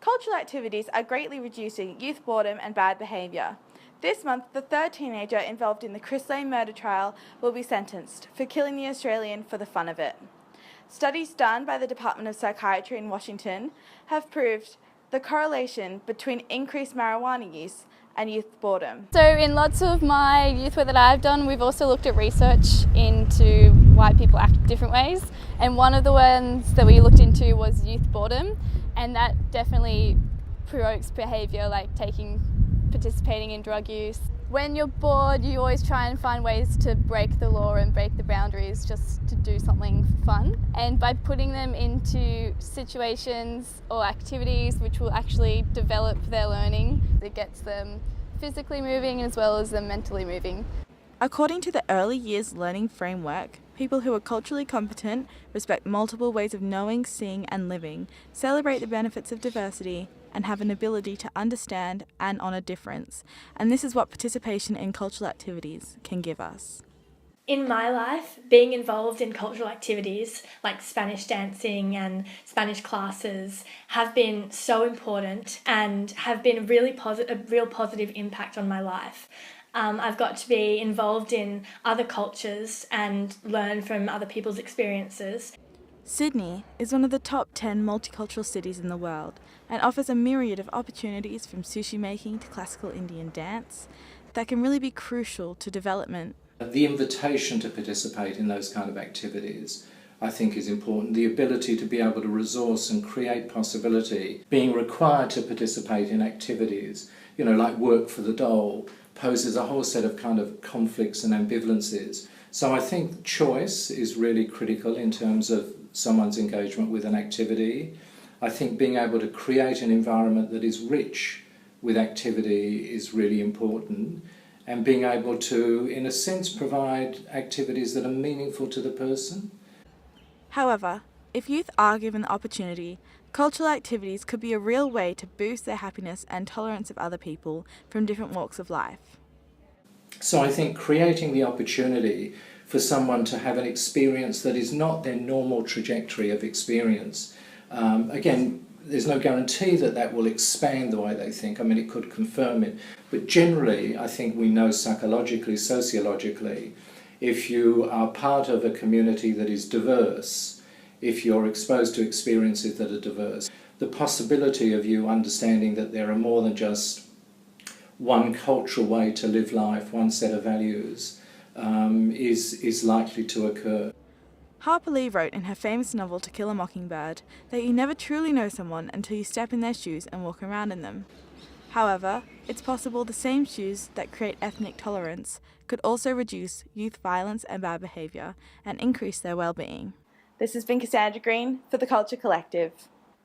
Cultural activities are greatly reducing youth boredom and bad behaviour. This month, the third teenager involved in the Chris Lane murder trial will be sentenced for killing the Australian for the fun of it. Studies done by the Department of Psychiatry in Washington have proved the correlation between increased marijuana use and youth boredom. So in lots of my youth work that I've done, we've also looked at research into why people act different ways, and one of the ones that we looked into was youth boredom, and that definitely provokes behaviour like participating in drug use. When you're bored, you always try and find ways to break the law and break the boundaries just to do something fun. And by putting them into situations or activities which will actually develop their learning, it gets them physically moving as well as them mentally moving. According to the Early Years Learning Framework, people who are culturally competent respect multiple ways of knowing, seeing and living, celebrate the benefits of diversity, and have an ability to understand and honour difference. And this is what participation in cultural activities can give us. In my life, being involved in cultural activities like Spanish dancing and Spanish classes have been so important and have been a real positive impact on my life. I've got to be involved in other cultures and learn from other people's experiences. Sydney is one of the top 10 multicultural cities in the world and offers a myriad of opportunities from sushi making to classical Indian dance that can really be crucial to development. The invitation to participate in those kind of activities I think is important. The ability to be able to resource and create possibility, being required to participate in activities, like work for the dole, poses a whole set of kind of conflicts and ambivalences. So I think choice is really critical in terms of someone's engagement with an activity. I think being able to create an environment that is rich with activity is really important, and being able to, in a sense, provide activities that are meaningful to the person. However, if youth are given the opportunity, cultural activities could be a real way to boost their happiness and tolerance of other people from different walks of life. So I think creating the opportunity for someone to have an experience that is not their normal trajectory of experience. Again, there's no guarantee that that will expand the way they think. I mean, it could confirm it. But generally, I think we know psychologically, sociologically, if you are part of a community that is diverse, if you're exposed to experiences that are diverse, the possibility of you understanding that there are more than just one cultural way to live life, one set of values, is likely to occur. Harper Lee wrote in her famous novel To Kill a Mockingbird that you never truly know someone until you step in their shoes and walk around in them. However, it's possible the same shoes that create ethnic tolerance could also reduce youth violence and bad behaviour and increase their well-being. This has been Cassandra Green for The Culture Collective.